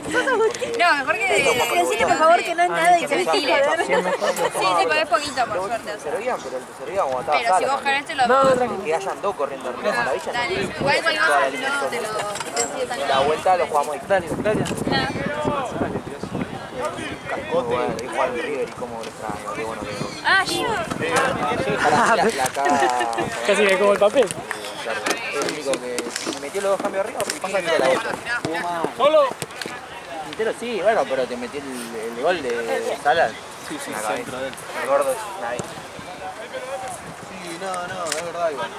No, mejor que Decirle por favor que no es nada y se se ventile. joder. Sí, pero es poquito por suerte. O sea. Pero el tercero como estaba Pero si vos ganaste lo que hayan dos corriendo arriba de la maravilla. dale, igual cualquier cosa no te lo decido tan La vuelta lo jugamos ahí. Dale. Cascote. Igual River y cómo lo extraño. Qué bueno que lo... Ah, yo. Casi me como el papel. El único que me metió los dos cambios arriba, y pasa que la vuelta. ¡Solo! Quintero sí, bueno, pero te metí el gol de Salas. Sí, centro de él. El gordo es nadie. Sí, no, es verdad igual.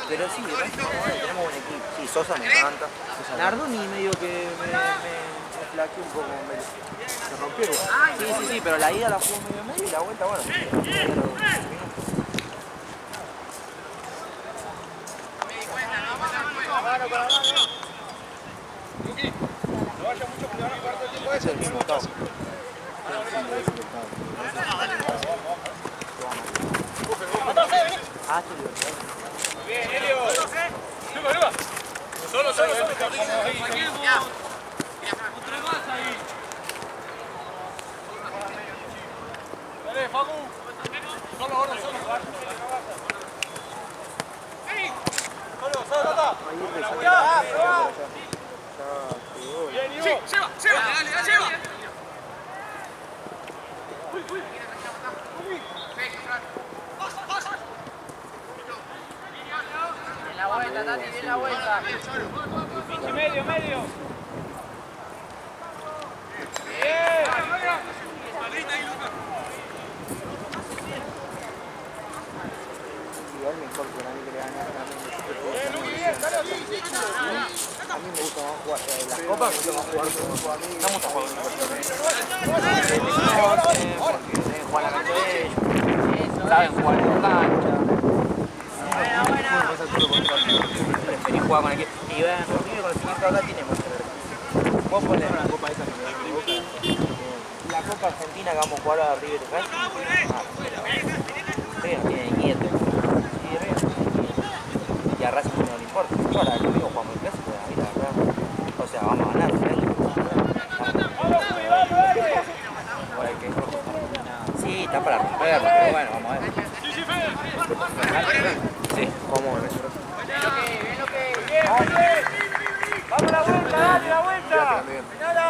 Pero sí, tenemos buen equipo. Sí, Sosa me encanta. Nardoni medio que me flaqueó un poco. Se rompió igual. Sí, pero la ida la jugó medio y la vuelta, bueno. Es el mismo caso. Ah, sí, Bien, Elio. Solo. Dale, Facu. Solo. Lleva. La vuelta, Tati, bien la vuelta. Medio. Igual mejor que a mí que le gane a mí me gusta más jugar las copas, me gusta más jugar con no me gusta jugar con porque deben jugar la cancha de ellos, saben jugar en la cancha. Preferís jugar con el equipo. Y vean, Rodrigo con el equipo acá tiene más que ver. Vos ponés una copa esa que me equivoco. La Copa Argentina que vamos a jugar a River Racing. River tiene nieto. Y a Racing no le importa. Ahora el domingo jugamos el clásico, ahí la verdad. O sea, vamos a ganar, ¿sí? Sí, está para romperlo, pero bueno, vamos a ver. Sí, vamos a ver. ¡Vamos la vuelta, dale la vuelta! ¡Mirala!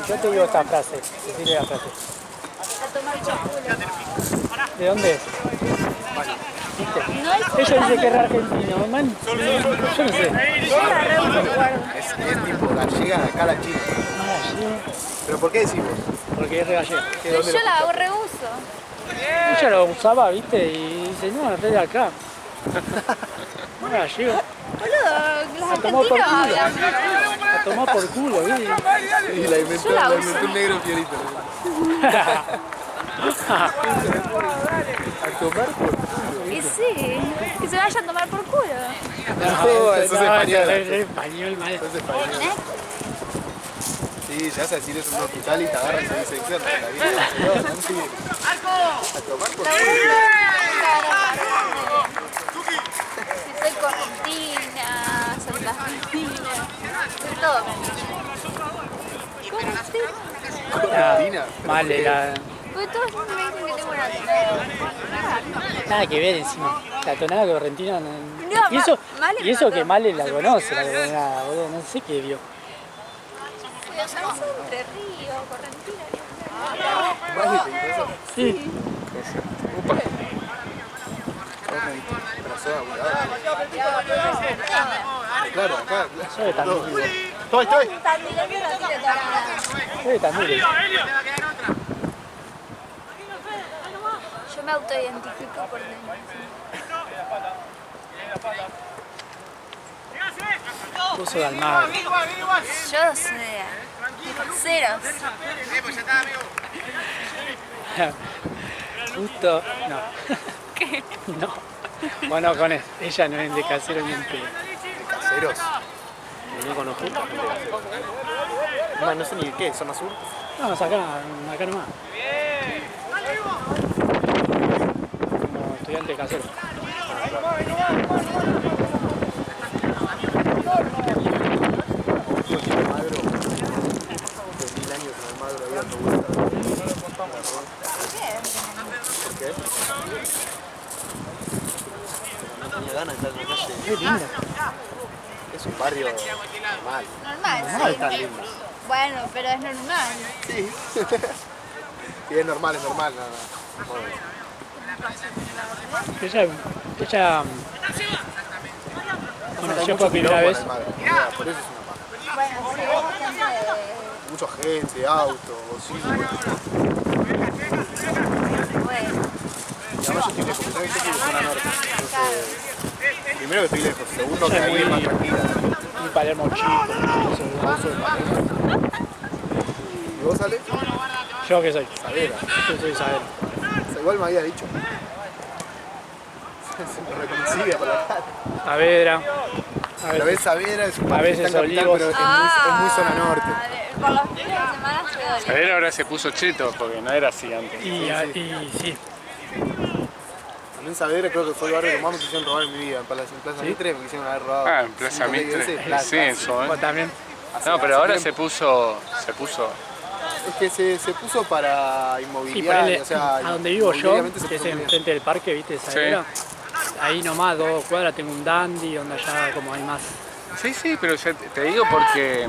Yo te digo esta frase, decirle la frase. ¿De dónde es? ¿Viste? Ella dice que es argentino, man. Yo no sé. Es tipo gallega, acá la china. ¿Pero por qué decimos? Porque es de gallego. Yo la hago reuso. Ella lo usaba, viste, y dice, no, es de acá. No era gallego. Boludo, los argentinos hablan. A tomar por culo, ¿viste? Y la inventó un negro fiorito. A tomar por culo. Y sí, que se vayan a tomar por culo. No, eso es español. Es español, mal. Eso es español. Sí, ya vas a decir eso en un hospital y te agarran y se dice externo. A tomar por culo. Soy correntina, soy argentina, soy todo. Correntina. Argentina. Vale, la... Porque todos me dicen que tengo una Nada que ver encima. La tonada correntina... No, y eso que Male la conoce, la tonada, boludo. No sé qué vio. Yo soy de Río, correntina. ¿Vale te dijo eso? Sí. Upa. Pero soy abogado. Claro, acá. Yo también digo. Estoy. También no tiene toda la... También. Yo me autoidentifico por dentro. Vos sos de Almagro. Yo sé. Ceros. Justo, no. ¿Qué? No. Bueno, con ella no es de casero ni en pedo. ¿Caseros? No conozco gente casera. Más, no sé ni qué, zona sur. No, acá nomás. Como estudiante casero. Almagro. De 1000 años en Almagro había dando vueltas. ¿Por qué? No tenía ganas de estar en la calle. Qué linda. Es un barrio normal. Normal, No es sí. tan lindo. Bueno, pero es normal. Sí. Sí, es normal, nada. Ella conoció por primera vez. Por eso es una paja. Bueno, sí, es bastante... Mucha gente, autos, bocina. Bueno, Y además yo estoy lejos, ¿sabes? Yo estoy de zona norte. Entonces, primero que estoy lejos, segundo que Ella es ahí es más muy- tranquila. Un Palermo chico. Vos sos de Palermo. ¿Y vos, Ale? Yo que soy. Saavedra. Yo soy Isabel. Igual me había dicho. Se me reconocía por la cara. Saavedra. La vez Saavedra es un A barrio que veces está en capital, Olivos. pero es muy zona norte. por los fines de semana se duele. A ver, ahora se puso cheto porque no era así antes. Y sí. También Saavedra creo que fue el barrio que más me quisieron robar en mi vida. En Plaza Mitre me quisieron haber robado. Ah, en Plaza 5 o 10 Mitre. veces. Sí, en su Vos momento. también. No, pero ahora Hace se puso. Es que se puso para Sí, inmobiliario, ponele, o sea, a donde vivo yo, inmobiliariamente se que es puso muy bien. enfrente del parque, ¿viste? Saavedra. Ahí nomás, 2 cuadras, tengo un dandy, donde allá como hay más. Sí, pero ya te digo porque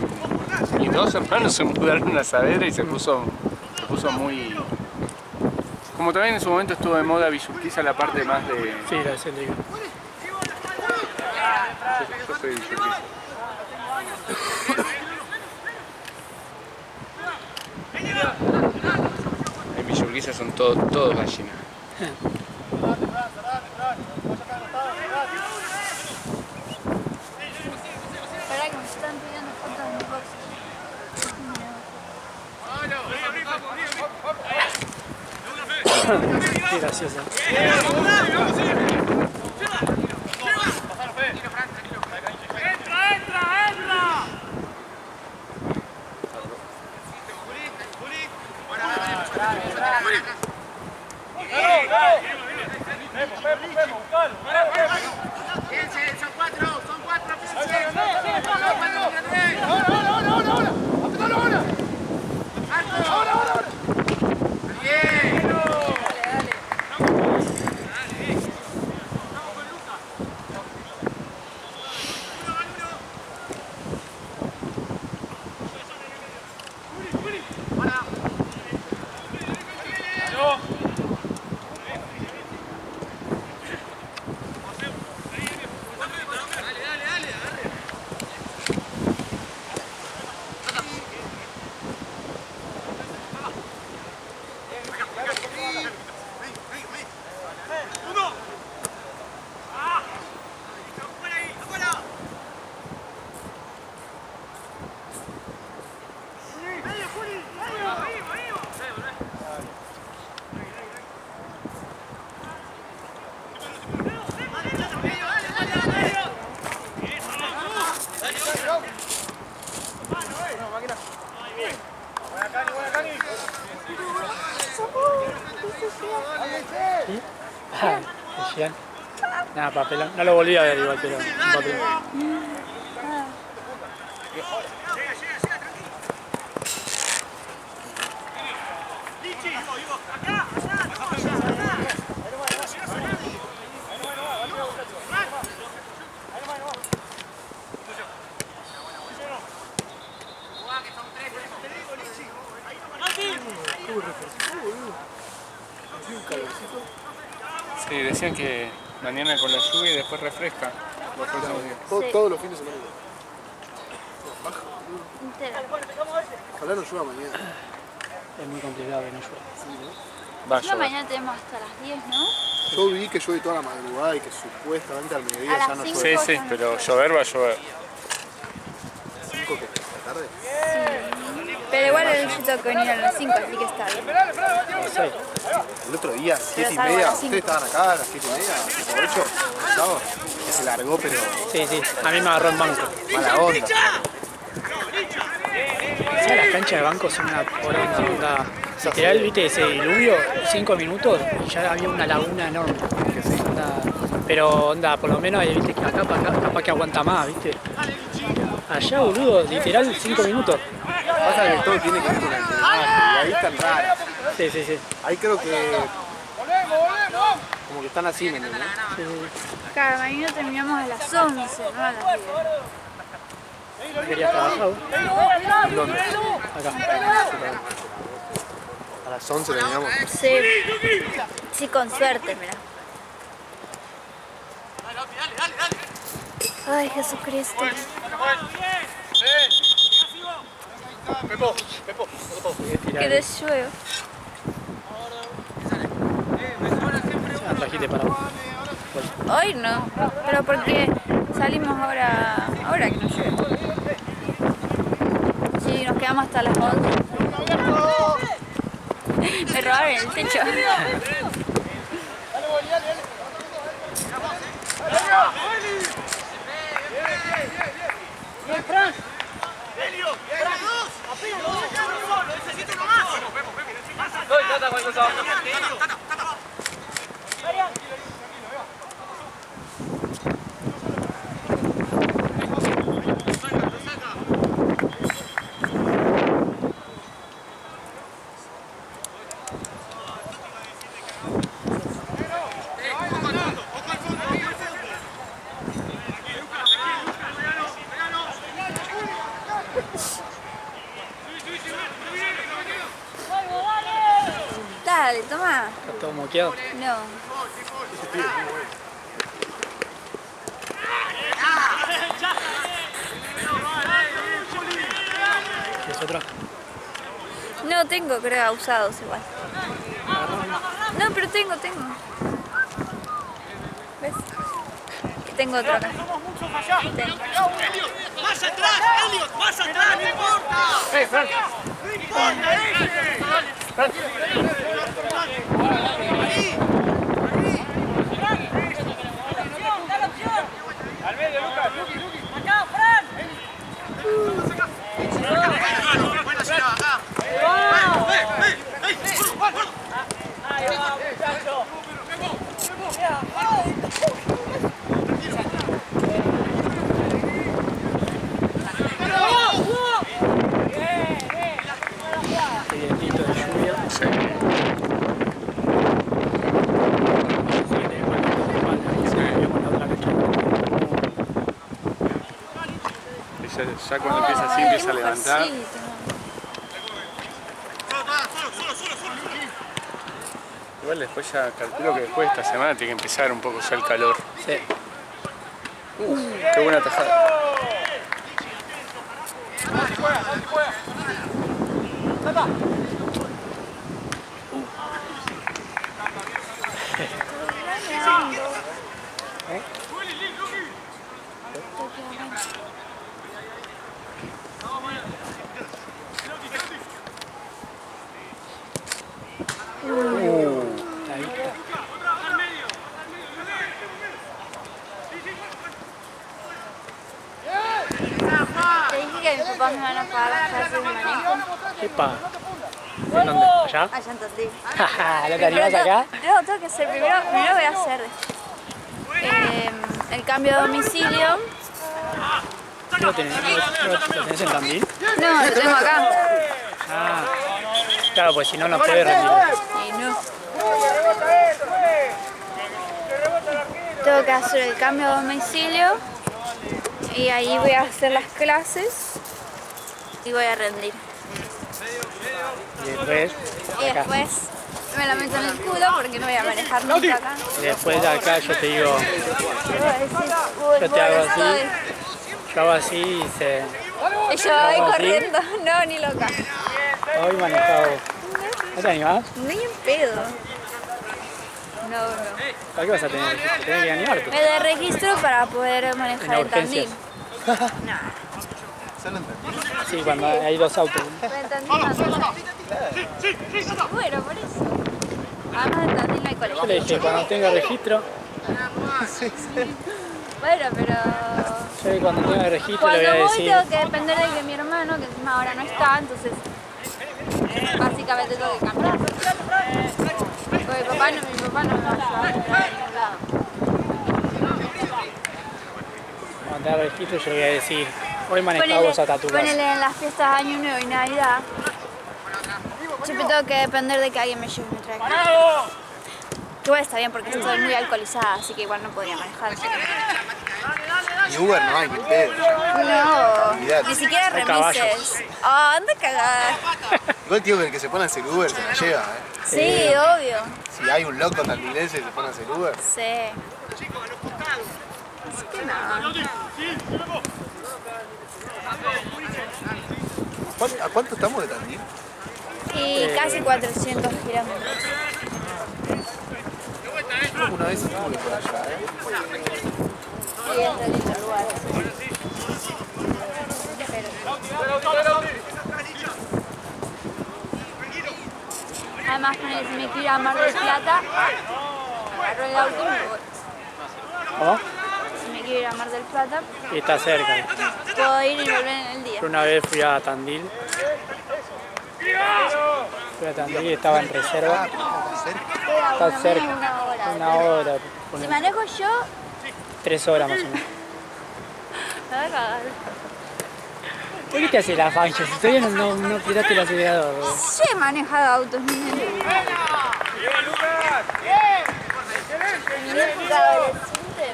mis dos hermanos se mudaron a Saavedra y se puso muy. Como también en su momento estuvo de moda Villurquiza la parte más de. Sí, lo decía, digo. Yo soy de Villurquiza. En Villurquiza son todos gallinas. Espera que me están pidiendo fotos de mi box. Qué gracioso. Decían. Nada, papelón. No lo volví a ver igual, pero un papelón. Sí, decían que mañana con la lluvia y después refresca los próximos días. Todos los fines de semana. Entera. Ojalá no llueva mañana. Es muy complicado que no llueva. Va a No, llover. mañana tenemos hasta las 10, ¿no? Yo vi que llueve toda la madrugada y que supuestamente al mediodía A ya las no cinco. llueve. Sí, sí, pero llover va a llover. 5 que la tarde. Pero igual yo tengo que venir a las 5, así que está bien. No sé. El otro día, 7 y salgo a media, las 5. ustedes estaban acá a las 7 y media, 8, el sábado, que se largó, pero Sí, sí. A mí me agarró en banco. mala onda. O sea, las canchas de banco son una poronga, onda. Literal, viste, ese diluvio, 5 minutos y ya había una laguna enorme. Onda, pero onda, por lo menos viste que acá capaz que aguanta más, viste. Allá, boludo, literal 5 minutos. Pasa que todo tiene que ver con el drenaje y ahí están raras. Sí, sí, sí. Ahí creo que como que están así, ¿me entiendes? Claro, mañana terminamos a las 11, no a las 10. ¿Querías trabajar vos? ¿Dónde? Acá. A las 11 terminamos. Sí. Sí, con suerte, mira. Ay, Jesucristo. Que te llueve. Trajiste para vos. Hoy no, pero porque salimos ahora que no llueve. Sí, nos quedamos hasta las 11. Me robaron el techo. Dale, toma. Está todo moqueado. No. ¿Es otra? No tengo, creo, usados igual. No, pero tengo. ¿Ves? Y tengo otro acá. Tengo. ¡Más atrás, Elliot! ¡Más atrás! ¡No importa! ¡Hey, Fran! ¡Al medio, Lucas! ¡Acá, Fran! ¡Buena ciudad, acá! ¡Ahí va, muchacho! Vientito de lluvia. Sí. Ya cuando empieza así, empieza a levantar. Sí, Igual después ya calculo que después de esta semana tiene que empezar un poco ya el calor. Sí. Qué buena tajada. Ahí está. Te dije que mis papás me van a pagar las clases de manejo. Epa. ¿Dónde? ¿Allá? Allá en Tandil. ¿No te animás acá? No, tengo que hacer primero voy a hacer el cambio de domicilio. ¿Lo tenés en Tandil? No, lo tengo acá. Ah. Claro, pues si no, no puede rendir. Y no. Tengo que hacer el cambio de domicilio y ahí voy a hacer las clases y voy a rendir. Y después, Y acá. después me la meto en el culo porque no voy a manejar nunca acá. Y después de acá yo te digo, Vos decís, uy, yo te hago bueno, así, estoy. yo hago así y se... Y yo voy ¿Vamos, corriendo. No, ni loca. Hoy manejado. ¿No te animás? Ni en pedo. No. ¿Para qué vas a tener registro? Tenés que animarte. Me de registro para poder manejar En en urgencias. Tandil. Solo entendí. Sí, cuando hay dos autos. Pero en Tandil no sé. Bueno, por eso. Además en Tandil no hay Yo colegio. le dije, cuando tenga registro, Bueno, pero... yo cuando tenga registro le Cuando voy a voy decir. tengo que depender de mi hermano, que encima ahora no está, entonces básicamente tengo que cambiar. Porque mi papá no me va a ayudar a ningún lado. Cuando tenga registro yo le voy a decir, hoy manejamos hasta tu casa. Ponele en las fiestas de Año Nuevo y Navidad. Siempre tengo que depender de que alguien me lleve y me traiga. Que igual está bien porque estoy muy alcoholizada, así que igual no podría manejar. Y Uber no hay, ni pedo. No, Olvidate. ni siquiera Hay caballos. remises. Ah, anda a cagar. Igual tío que el que se pone a hacer Uber se la lleva, Sí, obvio. Si hay un loco tandilense que se pone a hacer Uber. Sí. Así que nada. ¿A cuánto estamos de Tandil? Y casi 400 kilómetros. Creo que una vez estuve por allá, Y es de lindo lugar. Además, ponele, si me quiero ir a Mar del Plata, agarro el auto y me voy. ¿Cómo? Si me quiero ir a Mar del Plata, Y está cerca. puedo ir y volver en el día. Yo una vez fui a Tandil. Fui a Tandil y estaba en reserva. Está cerca. Una hora. Si ponele. manejo yo, 3 horas más o menos. me voy a cagar. ¿Por qué te hace la fancha? Si todavía no tiraste el acelerador. Bro. Sí he manejado autos, ni en mi época adolescente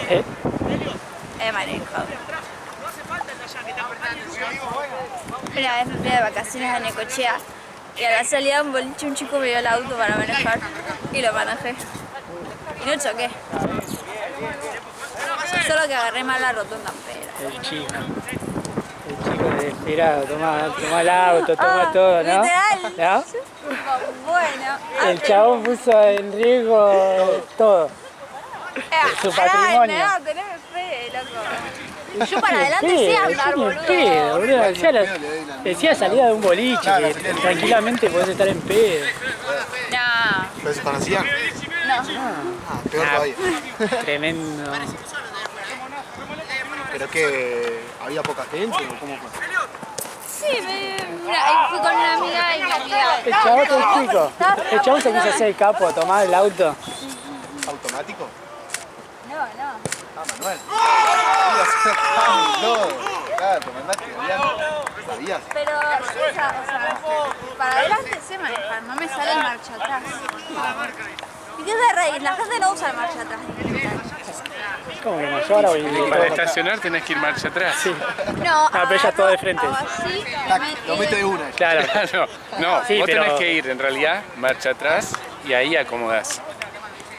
¿Eh? he manejado. Una vez me fui de vacaciones a Necochea y a la salida de un boliche un chico me dio el auto para manejar y lo manejé. Y no choqué. Solo que agarré mal la rotonda, pero... El chico desesperado, toma el auto, toma todo, ¿no? Literal. ¿No? Bueno. El chabón puso en riesgo todo. Su patrimonio. No, teneme fe, loco. Yo para adelante sí andar, boludo. Pedo, boludo. Decía salida de un boliche, que tranquilamente podés estar en pedo. No, ¿Pero se conocían? no. Ah, peor todavía. Tremendo. ¿Pero que había poca gente o cómo fue? Sí, fui con una amiga y mi amiga... El chabón te explico. El chabón se quiso hacer el capo, a tomar el auto. ¿Automático? No, no. Ah, manual. Ibas a todo. Claro, te mandaste, ¿sabías? Pero sí, o sea, para adelante sé manejar, no me sale el marcha atrás. ¿Y qué es de reír? La gente no usa el marcha atrás. ¿Cómo que no? Yo ahora voy Para estacionar tenés que ir marcha atrás. Sí. No, pero ella todo de frente. hago así, Tac, lo meto de una. Claro. Claro, no, Sí, vos pero- tenés que ir en realidad marcha atrás y ahí acomodás.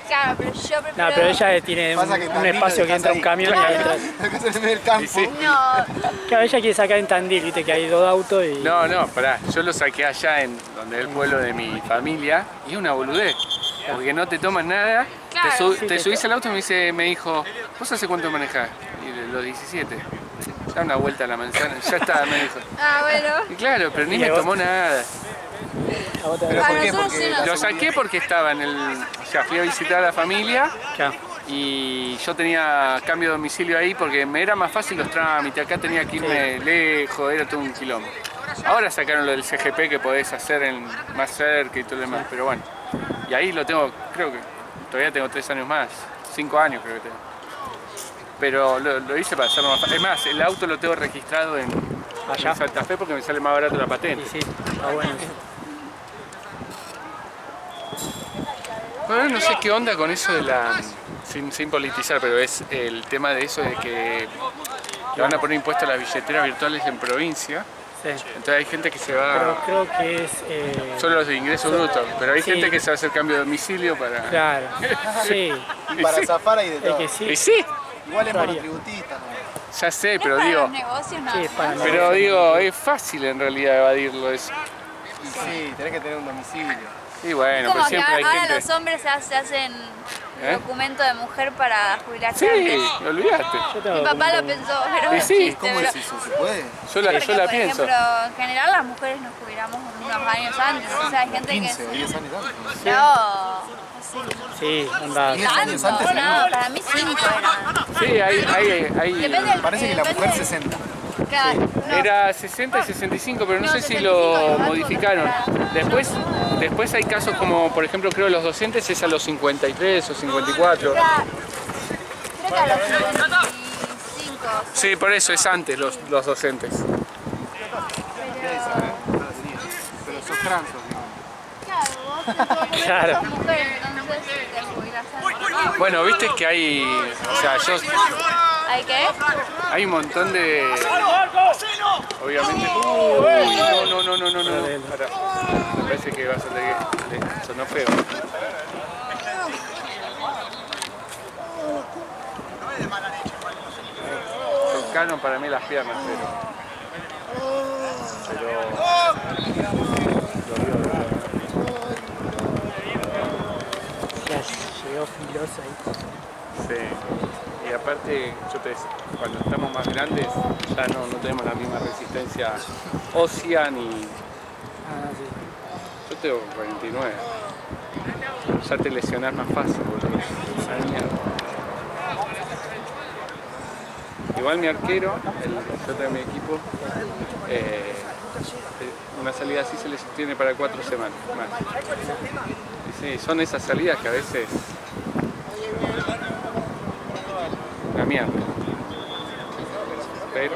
Claro, pero yo prefiero... No, pero ella tiene Pasa que un Tandil espacio lo que entra un dejás camión y ahí. entra. Hay que hacer en el campo. Y sí. No, Claro, ella quiere sacar en Tandil, viste que hay 2 autos y... No, pará, yo lo saqué allá en donde es el pueblo de mi familia y es una boludez. Porque no te toman nada, Claro. te subís al auto y me dijo, ¿vos hace cuánto manejás? Y los 17. Da una vuelta a la manzana, ya está, me dijo. ah, bueno. Y claro, pero ni ¿Y me vos? tomó nada. A vos te- ¿Pero A por qué? nosotros Porque sí nos- Lo saqué porque estaba en el... O sea, fui a visitar a la familia Claro. y yo tenía cambio de domicilio ahí porque me era más fácil los trámites, acá tenía que irme lejos, era todo un quilombo. Ahora sacaron lo del CGP que podés hacer más cerca y todo lo demás, pero bueno. Y ahí lo tengo, creo que todavía tengo 3 años más, 5 años creo que tengo. Pero lo hice para hacerlo más fácil. Es más, el auto lo tengo registrado en Santa Fe porque me sale más barato la patente. Sí, sí, está bueno eso. Bueno, no sé qué onda con eso de la... Sin politizar, pero es el tema de eso de que le van a poner impuesto a las billeteras virtuales en provincia. Sí. Entonces hay gente que se Pero va... creo que es... Solo los de ingreso bruto, pero hay Sí. gente que se va a hacer cambio de domicilio para... Claro. Sí. Para Sí. zafar hay de Es todo. que sí. Y sí, Igual es Yo haría. monotributista, ¿no? Ya sé, Es pero para digo, los negocios, no. Sí, es para pero digo, es fácil en realidad evadirlo eso. Sí, tenés que tener un domicilio. Y bueno, Como pero que siempre hay ahora gente... los hombres se hacen ¿Eh? documento de mujer para jubilarse Sí, antes. olvídate. Yo tengo Mi papá lo como- pensó, pero Y es sí, chiste, ¿Cómo pero- es eso? ¿Se puede? Yo la Porque, pienso. por ejemplo, en general las mujeres nos jubilamos unos años antes. O sea, hay gente 15 o que... 10 años antes. No, Sí, onda. 10 años tanto, antes, no, para mí 5 eran. Sí, hay... Depende del... Parece que la depende mujer del- 60. Claro, no, Era 60 y 65, pero no No, sé si 65 lo y algo, modificaron. Después hay casos como, por ejemplo, creo los docentes es a los 53 o 54. creo que a los 55. Sí, por eso es antes los docentes. Pero sos trans, Claro, Claro. vos sos mujer, entonces te jubilás antes. Bueno, viste que hay, o sea, ¿Hay qué? hay un montón de, obviamente. Uy, no. Pará. Me parece que vas a tener que, sonó feo. Tocaron para mí las piernas, Ya llegó filoso ahí. Sí. Y aparte, yo te decía, cuando estamos más grandes ya no tenemos la misma resistencia ósea ni... Ah, sí. Yo tengo 49. Ya te lesionás más fácil, boludo. Ay, mierda. Igual mi arquero, yo tengo mi equipo, una salida así se le sostiene para 4 semanas más. Y sí, son esas salidas que a veces... La mierda. Pero...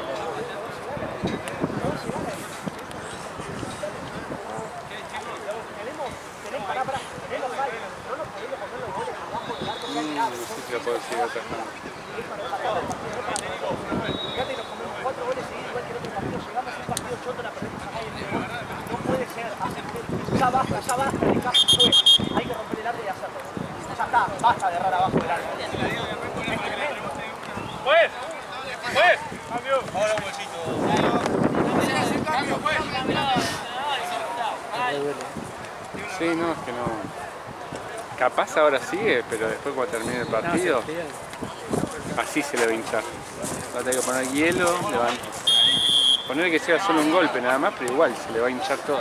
no sé si lo puedo decir de otra forma. Ya basta, el caso fue. Hay que romper el arco y hacerlo. Ya está, basta de errar abajo del arco. ¡Pues! ¡Cambio! Ahora un huesito. ¡Cambio, pues! Sí, no, es que no. Capaz ahora sigue, pero después cuando termine el partido, así se le va a hinchar. Va a tener que poner hielo, le van a poner que sea solo un golpe nada más, pero igual se le va a hinchar todo.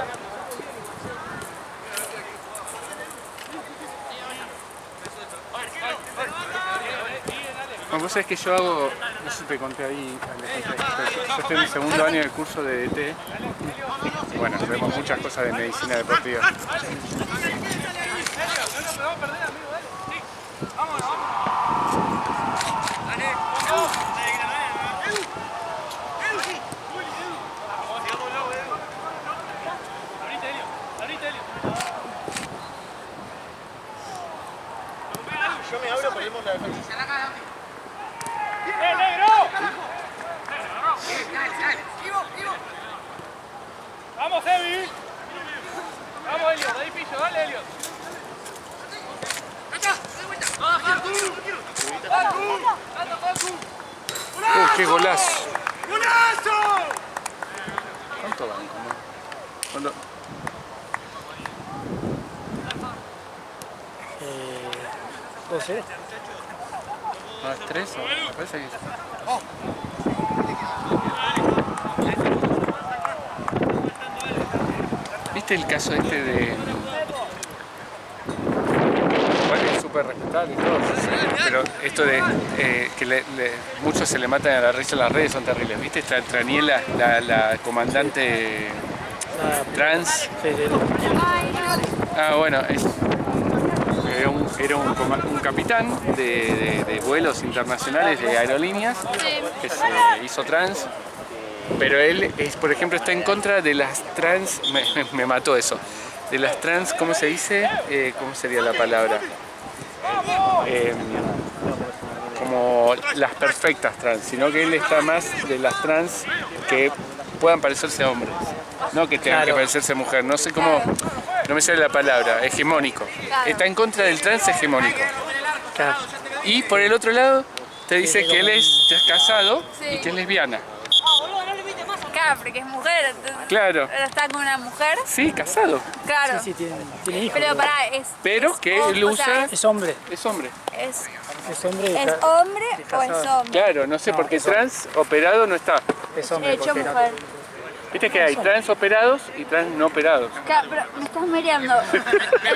Bueno, vos sabés que yo hago, no sé si te conté ahí, yo estoy en mi segundo año del curso de DT. Y bueno, vemos muchas cosas de medicina deportiva. Yo me abro, ponemos la defensa. ¡Vamos, Evi! ¡Vamos, Elliot! ¡Ahí pillo! ¡Dale, Elliot! ¡Qué golazo! ¡Golazo! ¿Cuánto van? ¿Cuánto? ¿12? ¿No es 3 o? Me parece que... ¿Viste el caso este de... Bueno, es súper respetable y todo, pero esto de que muchos se le matan a la risa en las redes son terribles. ¿Viste esta Traniela, la comandante trans? Sí, sí. Ah, bueno, era un capitán de vuelos internacionales de aerolíneas que se hizo trans, pero él, por ejemplo, está en contra de las trans, me mató eso, de las trans, ¿cómo se dice? ¿Cómo sería la palabra? Como las perfectas trans, sino que él está más de las trans que puedan parecerse a hombres, no que tengan que parecerse a mujer, no sé cómo, no me sale la palabra, hegemónico. Está en contra del trans hegemónico. Claro. Y por el otro lado, te dice que él es ya casado y que es lesbiana. Claro, porque es mujer, entonces Claro. está con una mujer. Sí, casado. Claro. Sí, tiene hijos. Pero pará, es... Pero que él o sea, usa... Es hombre. Es hombre. es Es hombre. ¿Es hombre o es hombre? Claro, no sé, No, porque es hombre. trans operado no está. Es hombre. Hecho porque no- mujer. Viste que hay trans operados y trans no operados. Claro, pero me estás mareando.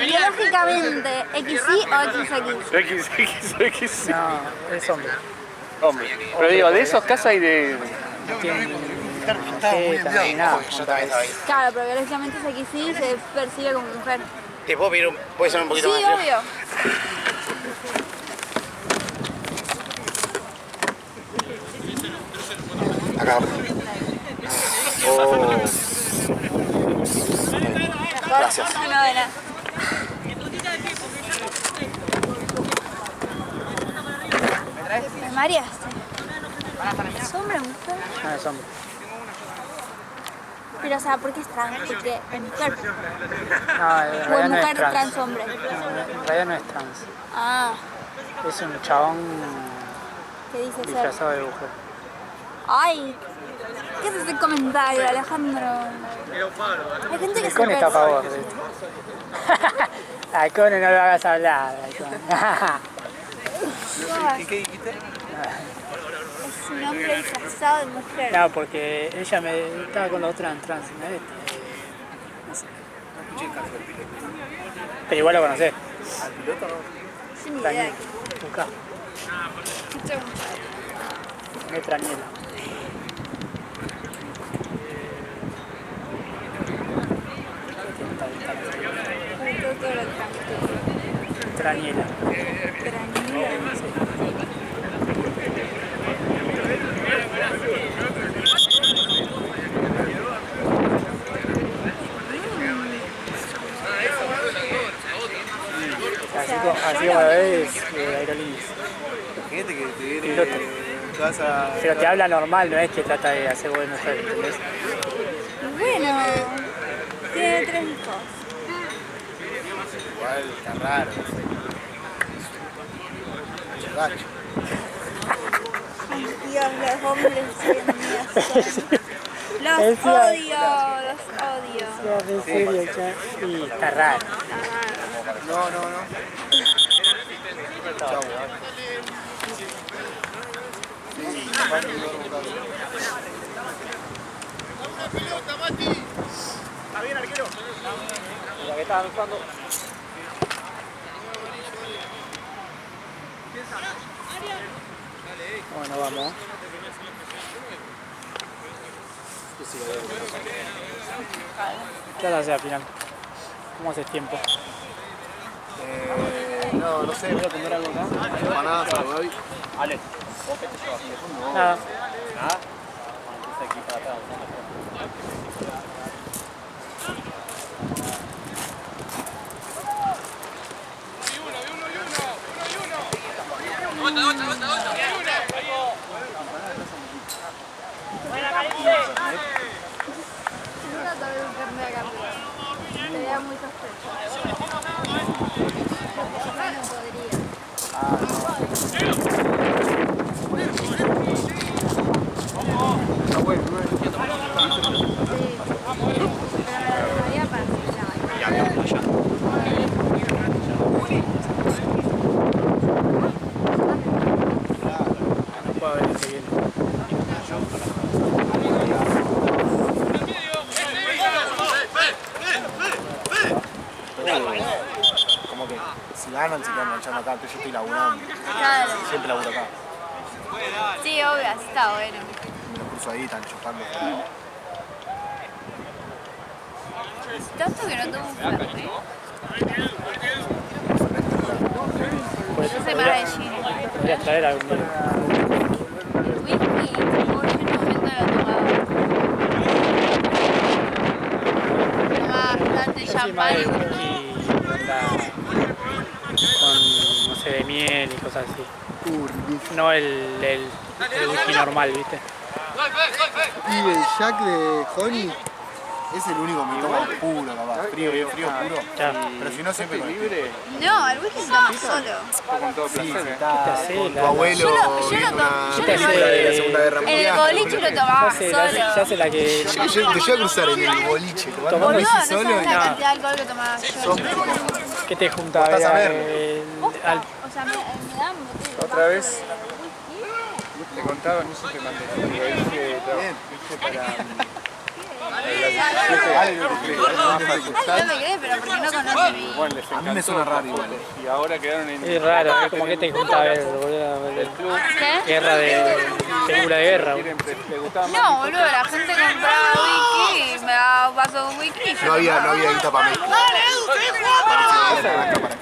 Biológicamente, XY o XX. XX. No, es hombre. Hombre. Pero digo, de esos casos hay de... No tiene ni nada. Claro, pero biológicamente es XY se percibe como mujer. ¿Te puedo pedir puede ser un Sí, poquito más? obvio. Acá. Oh. Gracias. No, de nada. ¿Me mareaste? ¿Es hombre o mujer? No, es hombre. Pero, o sea, ¿por qué es trans? Porque es mujer. No, en O es realidad no es mujer trans. trans hombre. No, en realidad no es trans. Ah, Es un chabón ¿qué dice ser? disfrazado de mujer. Ay, ¿qué es ese comentario, Alejandro? Hay gente que El se Cone está a percibe. favor de esto. Al Cone no lo hagas hablar. al Cone. ¿Qué dijiste? Es un hombre disfrazado de mujer. No, porque ella me estaba con la otra en trans. No sé. Pero igual lo conocés. Sin idea. Buscá. Letra Niela. Todo lo trans. Traniela. Así como lo ves, aerolíneas. Gente que te viene Piloto. vas a... Pero te habla normal, no es que trata de hacer buena mujer, ¿entendés? Bueno, tiene 3 hijos. Igual está raro. Gacho. Ay, Dios, los hombres hoy en día son... Los Decía- odio, los odio. Ya, en serio, ya. Y está raro. No, no, no. Chau. La que estaban usando. Bueno, vamos. ¿Qué vas a hacer al final? ¿Cómo haces tiempo? No, no sé, voy a comer algo acá. Empanadas, algo ahí. Ale. Nada. ¿Nada? Sería muy sospechoso. No podría. Sí, pero me la dejaría para No puedo ver el que viene. Como que si ganan, se quedan manchando acá, pero yo estoy laburando. Claro. Siempre laburo acá. Sí, obvio, así está bueno. Me lo cruzo ahí, están chupando. Tanto que no tomo un fernet. Yo soy más de gin. Podrías traer algún día. El whisky, por en un momento lo tomaba. Tomaba bastante Yo soy más champán. de whisky con, no sé, de miel y cosas así. No el whisky normal, ¿viste? Y el Jack de Honey Es el único que me toma puro, capaz. Frío, bien frío, puro. Claro. Pero si no, siempre con el libre, No, el whisky se toma solo. con todo Sí, placer. si ¿eh? está hace, con tu la- abuelo Yo lo viendo tomo- una yo película lo- de la Segunda Guerra En el Mundial. boliche lo tomaba Ya solo. sé la que... Te llevo a cruzar en el boliche, tomando Tomando- Boludo, bici no solo sabes y la no. cantidad de alcohol que tomaba yo. son ¿Qué te junta? Estás a ver. O sea, me dan botella. Otra vez te contaba, no sé si te mandé, pero hice para... No me crees, pero porque no conoce mi... Bueno, les A mí me encantó, suena raro igual. y ahora quedaron en... Es raro, es como que te junta a ver, boludo. el club. ¿Qué? Guerra de... película de guerra. Quieren, le gustaba más No, boludo, la gente compraba whisky y me daba un vaso de whisky y yo No había tomaba. guita para mezclar.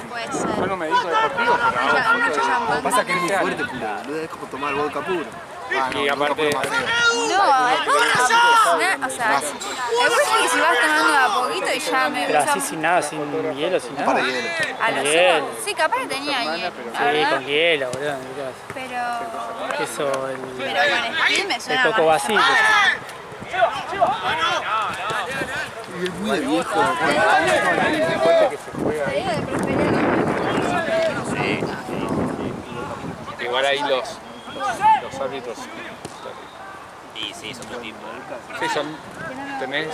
Puede ser. Yo no me dedico a deportivo, pero Ya, mucho champán. Pasa que es muy fuerte puro, boludo, es como tomar vodka puro. Ah, no, Y el vodka aparte- puro es más feo. No, el whisky, o sea, el whisky si vas tomando de a poquito y ya me... Pero o sea, así sin nada, sin hielo, sin Para nada. hielo. a lo Bien. sumo, sí, capaz que tenía hielo, la Sí, verdad, con hielo, boludo. pero Eso, con speed me suena el coco más vacío. Y es muy de viejo. igual ahí los árbitros. Y sí, son dos tipos. Sí, tenés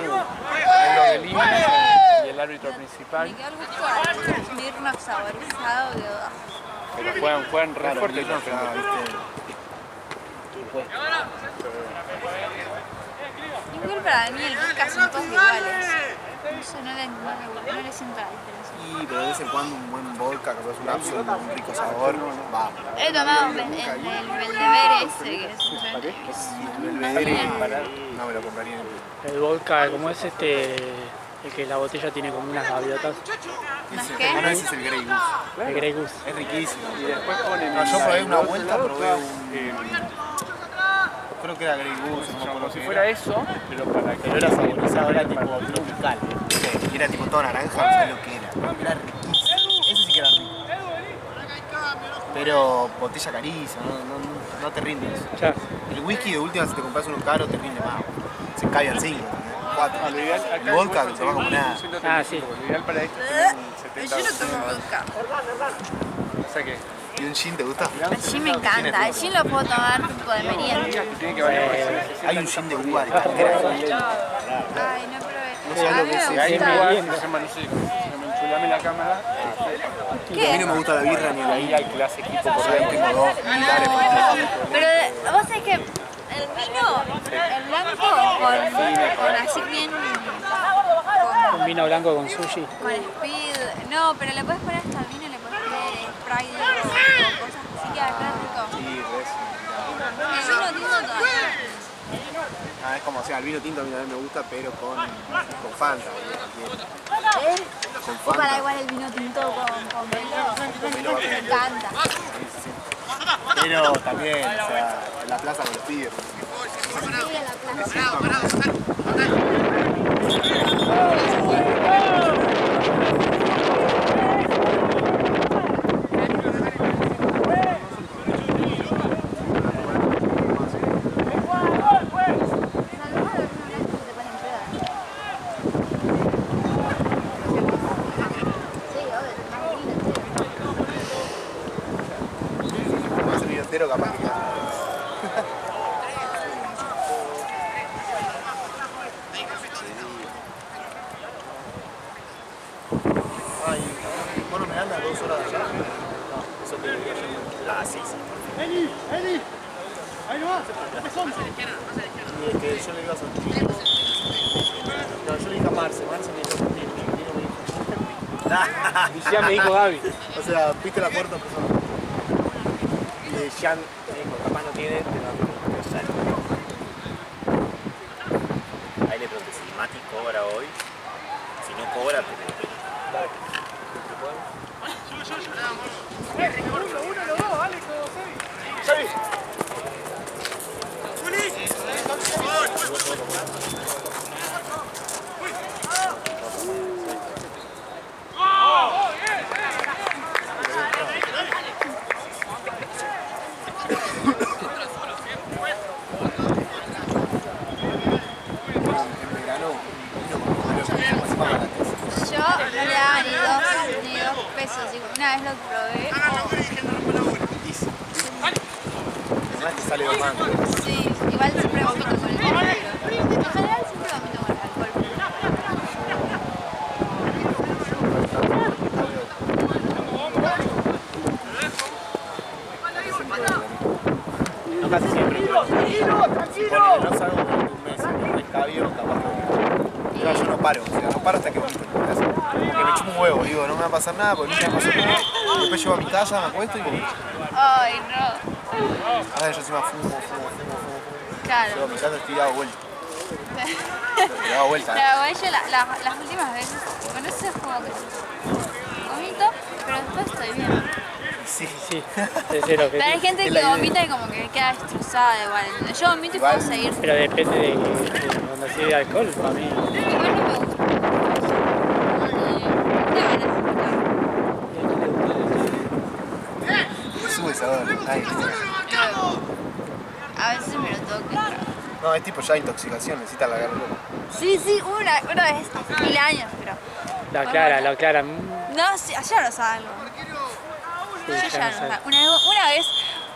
uno de línea y el árbitro principal, Me quedó el gusto al Smirnoff saborizado que pero juegan re fuerte. igual para mí el vodka son todos iguales. No sé, no le siento la diferencia. Y pero de vez en cuando un buen vodka, capaz un Absolut, un rico sabor, va. He tomado el Belvedere ese que es El Belvedere no me lo compraría en el El vodka, como es el que la botella tiene como unas gaviotas. ¿Más Ah, no, qué? ese es el Grey Goose. El Grey Goose. Es riquísimo. Y después ponen No, yo la probé una otra vuelta, probé vodka, un... Creo que era Grey Goose, no me acuerdo como si qué fuera era. eso, pero para que Pero era saborizado, era tipo tropical. Sí, y era tipo todo naranja, no sé lo que era. Era riquísimo. Ese sí que era rico. Pero botella carísima, no te rindes. Ya. El whisky de última, si te compras uno caro, te rinde más. Se cae al 5, 4. lo ideal acá El vodka lo tomás como nada. Ah, sí. Lo ideal para esto es tener un 70. Yo no tomo vodka. O sea que ¿Y un gin te gusta? El gin me encanta. El gin lo puedo tomar tipo de merienda. tiene que valer porque se necesita. Hay un gin de uva de cantera. Ay, no probé. sé A lo mí que me es. Hay un gusta. lugar que se llama, no sé, se llama Enchulame la cámara. A mí no me gusta la birra ni Y la ahí hay clase equipo por Por ahí dentro. tengo dos militares. Pero vos sabés que el vino, el blanco, con así bien, Un vino blanco con sushi. con speed, no, pero le puedes poner hasta el vino, le puedes poner Sprite o cosas así que acá rico. Sí, res. El vino tinto todavía. Ah, es como, o sea, el vino tinto a mí también me gusta, pero con Fanta. Con Y para Fanta. igual el vino tinto con velo, me encanta. Pero también, o sea, en la plaza con los pibes. Sí, en la plaza. Más el vino entero capaz que queda. Ay, bueno, me anda 2 horas de allá. Eso te digo yo. Ah, sí, sí. Y es que yo le digo a Santino. No, yo le dije a Marce me dijo Santino. Santino me dijo. Y ya me dijo Gaby. O sea, viste la cuarta persona. Y Jean me dijo, capaz no tiene, pero ahí le pregunté si Mati cobra hoy. Si no cobra, En verano vez lo probé. Además te sale dos mangos. Sí, igual siempre vomito con el alcohol. En general siempre vomito con el alcohol. No, casi siempre. Si pone que no salgo por un mes, un escabio, capaz que yo no paro, o sea, no paro hasta que vomito en mi casa. Porque me chupo un huevo, digo, no me va a pasar nada, porque nunca me pasó nada. Después llego a mi casa, me acuesto y vomito. Ay, no. A ver, yo encima fumo. Llego Claro. a mi casa y estoy dado vuelta. Te daba vuelta. Pero igual yo las últimas veces, con eso es como que vomito, pero después estoy bien. Sí, Sí, es el objetivo. Pero hay gente que vomita y como que queda destrozada igual. Yo vomito y puedo seguir. Pero depende de cuando sirve de alcohol, para mí. Igual no me gusta. sube esa hora. A veces me lo toco. No, es tipo ya intoxicación, necesita la garganta. Sí, una vez, 1000 años, pero. Lo aclara. No, sí, allá no salgo. Sí, Yo ya no salgo. Una vez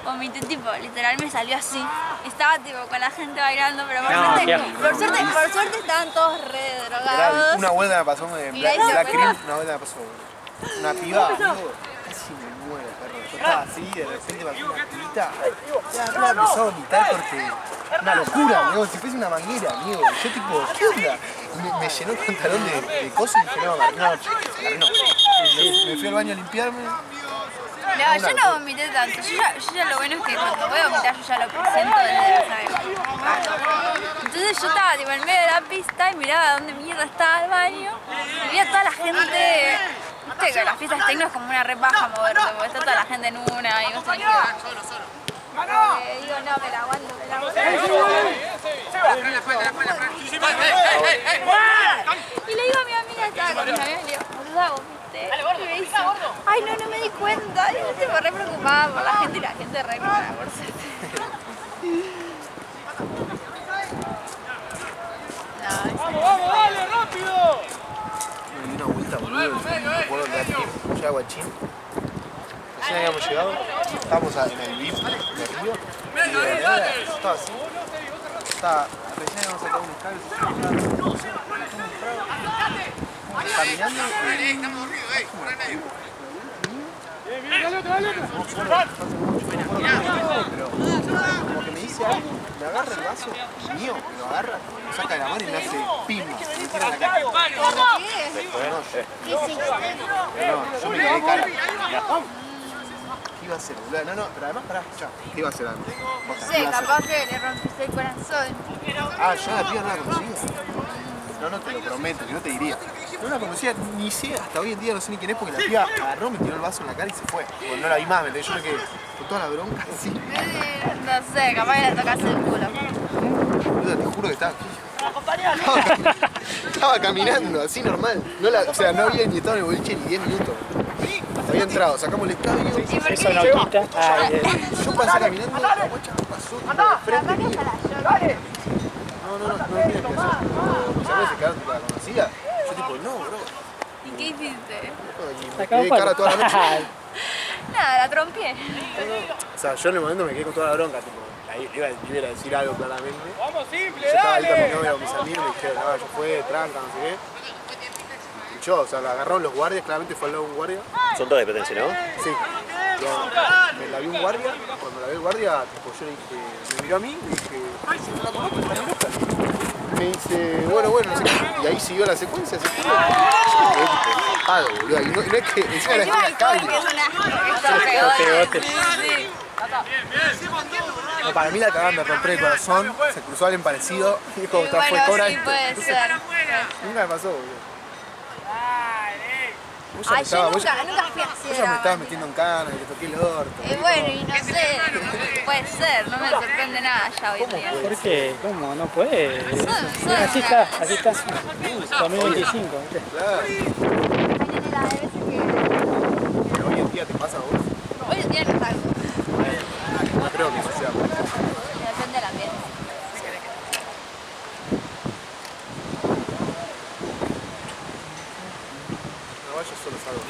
vomité, tipo, literal me salió así. Estaba tipo con la gente bailando, pero por, No, por suerte estaban todos re drogados. Una vuelta me pasó en Y ahí Black se Cream, fue. una vuelta me pasó una piba, amigo, casi me muero, perro. Yo estaba así, de repente pasó una pibita, ya empezó a vomitar porque una locura, amigo, si fuese una manguera, amigo. Yo tipo, ¿qué onda? Me llenó el pantalón de cosas y dije, no. Me fui al baño a limpiarme. No, yo no vomité tanto. Yo ya lo bueno es que cuando voy a vomitar yo ya lo presento desde la sabe. Entonces yo estaba tipo en medio de la pista y miraba dónde mierda estaba el baño y veía a toda la gente. Viste que las fiestas tecno es como una re paja moverte, porque está toda la gente en una y vos tenés que... digo, no, me la aguanto. Y le digo a mi amiga, estaba con mis amigas, le digo, boluda, vomité. Y me dice, ay, no me di cuenta. Y yo estaba re preocupada por la gente y la gente re preocupada por suerte. ¡Vamos, dale, rápido! Me di una vuelta, boludo, me acuerdo de aquí, ya Guachín. Recién habíamos llegado, estábamos en el VIP de Río, y de verdad, yo estaba así, recién habíamos sacado unos cables, caminando, pero como que me dice algo, me agarra el vaso mío, me lo agarra, me saca de la mano y me hace pim, me tira en la cara. ¿Qué hiciste? No, yo me quedé cara. ¿Qué iba a hacer, boludo? No, pero además, pará, escuchá. ¿Qué iba a hacer antes? No sé, capaz que le rompiste el corazón. Ah, yo a la piba no la conocía. No te lo prometo, yo no te diría. No la conocía, ni sé, hasta hoy en día no sé ni quién es porque la piba agarró, me tiró el vaso en la cara y se fue. Bueno, no la vi más, ¿me entendés? Yo me quedé con toda la bronca así. No sé, capaz que le tocaste el culo. Boludo, te juro que estaba aquí. Estaba caminando, así normal. O sea, no había ni estado en el boliche ni 10 minutos. Había entrado, sacamos el escabio. Eso no quita. Yo pasé caminando, la guacha pasó tipo de frente mío. No, mira qué pasó. Mis amigos se quedaron tipo la conocida. Yo tipo, no, bro. ¿Y qué hiciste? Y me quedé cara toda la noche. Nada, la trompié. O sea, yo en el momento me quedé con toda la bronca, tipo, ahí iba a decir algo claramente. ¡Vamos, simple, Yo estaba ahí con mi dale! novia, con mis amigos, me dijeron, no, yo fue, tranca, no sé qué. Y yo, o sea, la agarraron los guardias, claramente fue al lado de un guardia. Son todos de Petense, ¿no? Sí. Me la vi un guardia, cuando la vi el guardia, tipo, yo le dije, me miró a mí y le dije, ay, si no la conozco, está bien loca. Me dice, bueno, no sé qué. Y ahí siguió la secuencia, se fue. Yo me quedé tipo, pago, boludo. Y no es que encima la escena cambia. No, para mí la cagada me romper el corazón, se cruzó alguien parecido y dijo, Bueno, fue Cora. sí, puede ser. Nunca me pasó, boludo. Vos ya Ay, me estabas- yo vos ya- nunca fui vos así. ya me estabas metiendo en cana y te toqué el orto. Bueno, y no sé, puede ser, no me sorprende nada ya hoy en día. ¿Por qué? ¿Cómo? No puede. Son- Así está. 2025. ¿viste? Claro. Hay la de veces Pero hoy en día te pasa a vos. que hoy en día no salgo, No creo que eso sea. depende del ambiente. No, yo solo salgo.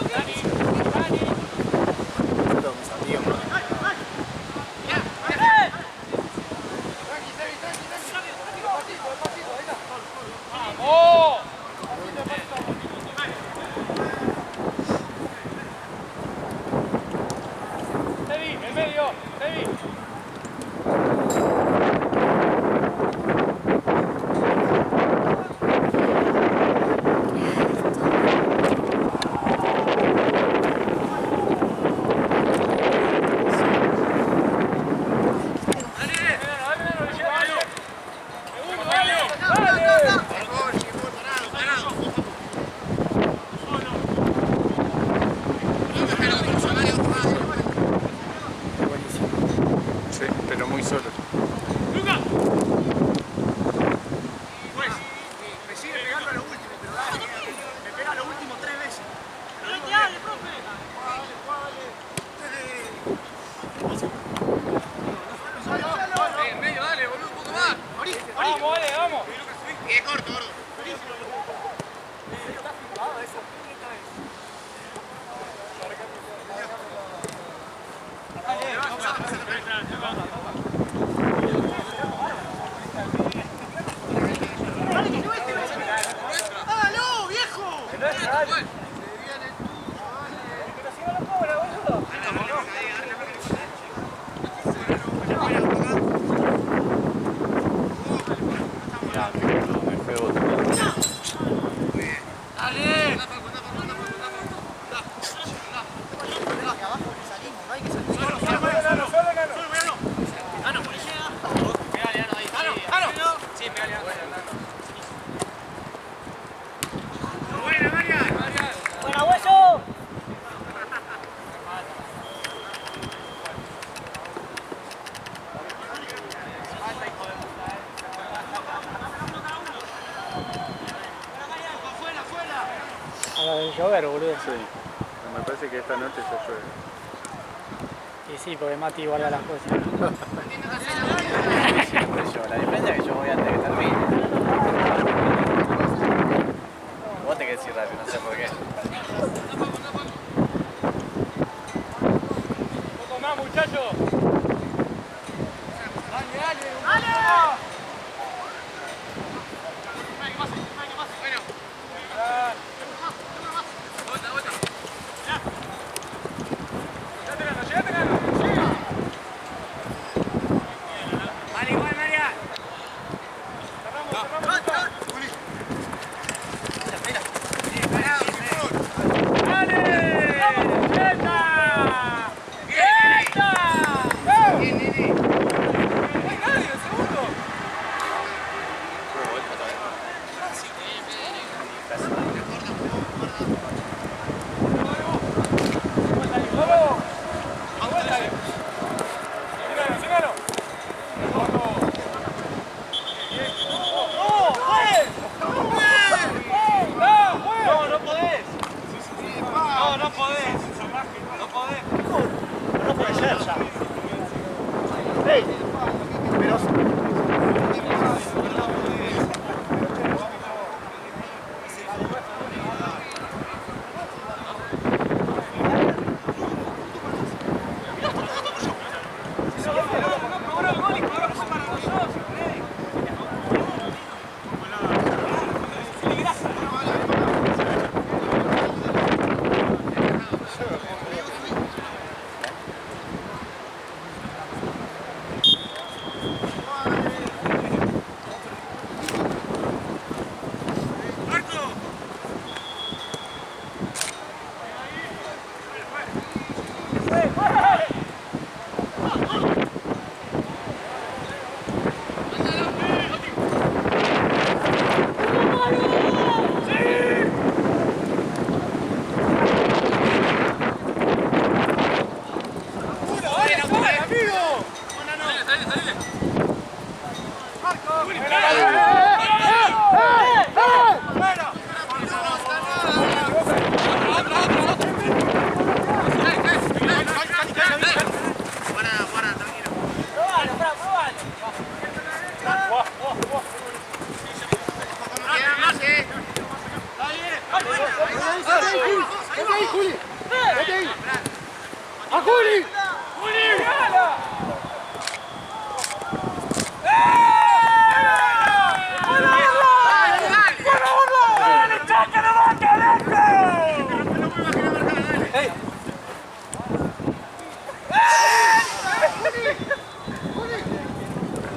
¡Buena, hueso! A la de llover, boludo. Sí. Me parece que esta noche ya llueve. Y sí, porque Mati guarda las cosas. La diferencia es que yo voy antes que termine. Vos te querés ir rápido, no sé por qué. Un poco más, muchachos.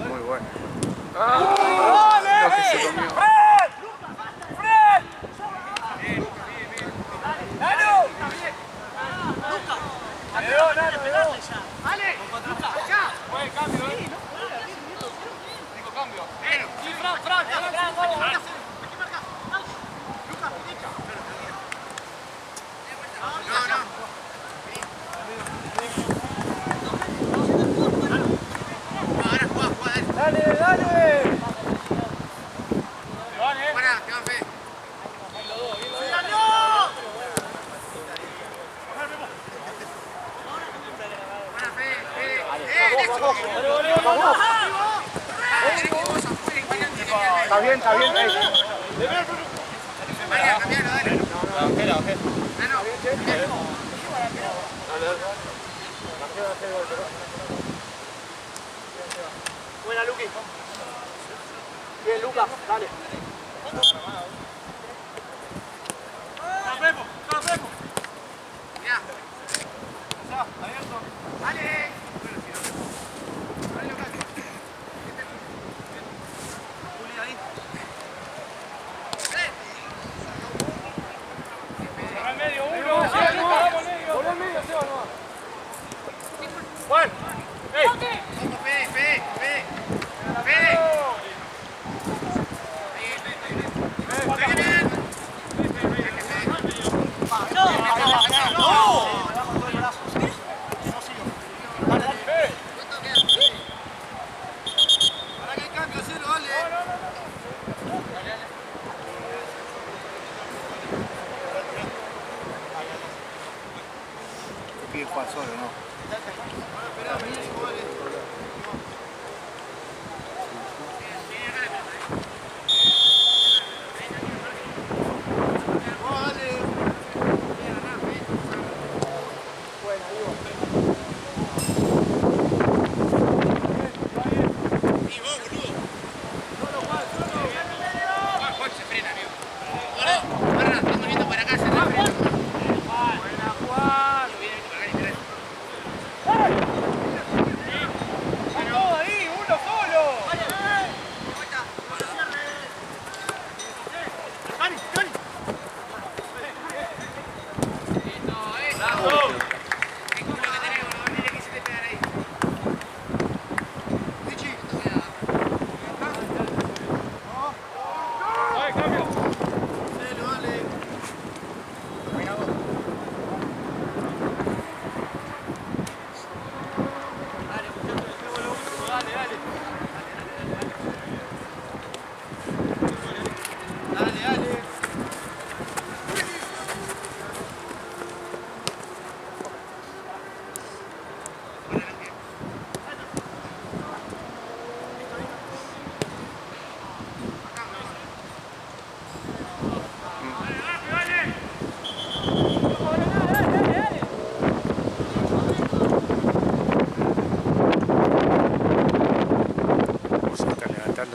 Muy bueno. ¡Ah! Lo que se comió. Está bien, está bien. Buena, Luqui. Bien, Lucas, dale. Pide Juan solo, ¿no?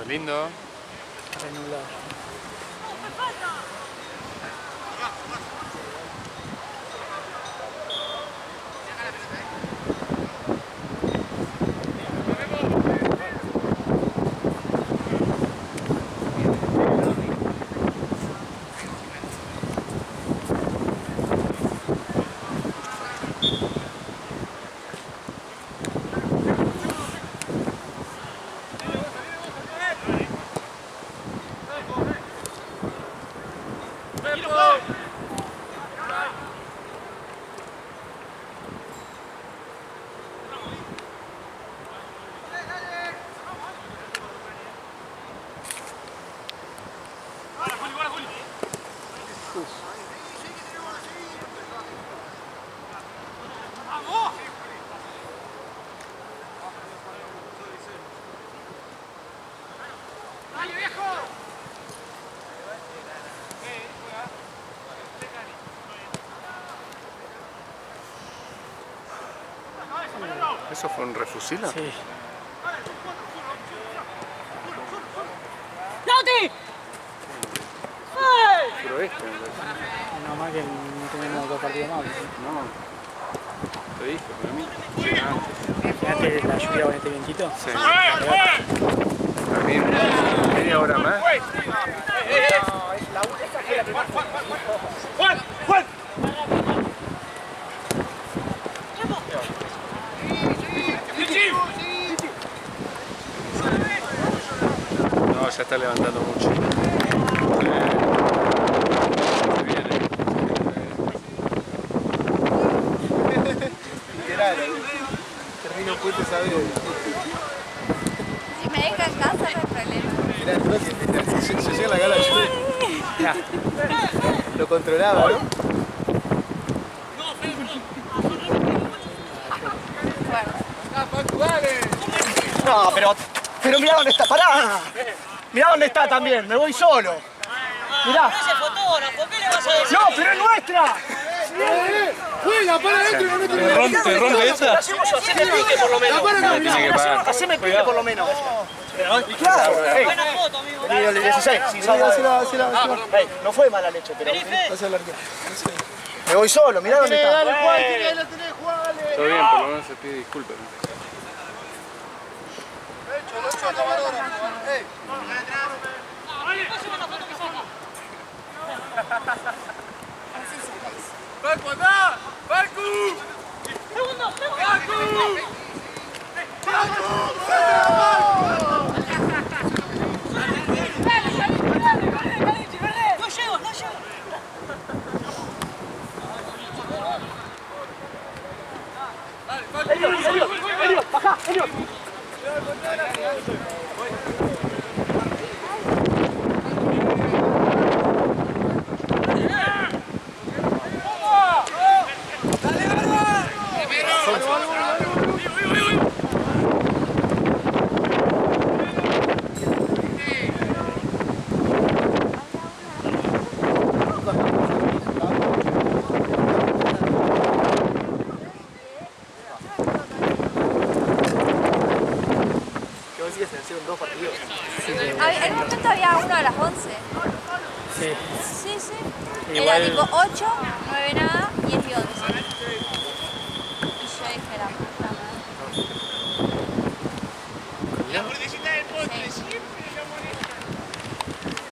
Lindo. ¿Eso fue un refusilo? Sí. ¡Lauti! Suroeste. No más que no tenemos dos partidos más. No. Te dije, pero a mí. Imagínate la lluvia con este vientito. Sí. También media hora más. No, ya está levantando mucho. Termino puente saber. Si me dejan casa no hay problema. Mirá, entonces se llega la gala lluvia. Lo controlaba, ¿no? No, pero mirá dónde está, pará. Mirá dónde está también, me voy solo. Mirá. No, pero es nuestra. ¡Juega para adentro y no mete la ¿Te rompe esa? Haceme pique por lo menos. Tiene que pagar. Haceme pique por lo menos. Claro. Buena foto, amigo. 16. Ey, no fue mala leche, pero... Me voy solo, mirá dónde está. Dale, Juan, ahí la tenés, Juan. Todo bien, por lo menos se pide disculpas. Lo hecho al camarógrafo. ¡Ey! ¡Barco, anda! ¡Barco! ¡Segundo! ¡No llego, no llego! Elliot, bajá, Elliot. En un momento había uno a las 11. Sí. Sí, sí. Igual- Era tipo 8, 9 nada, 10 y 11.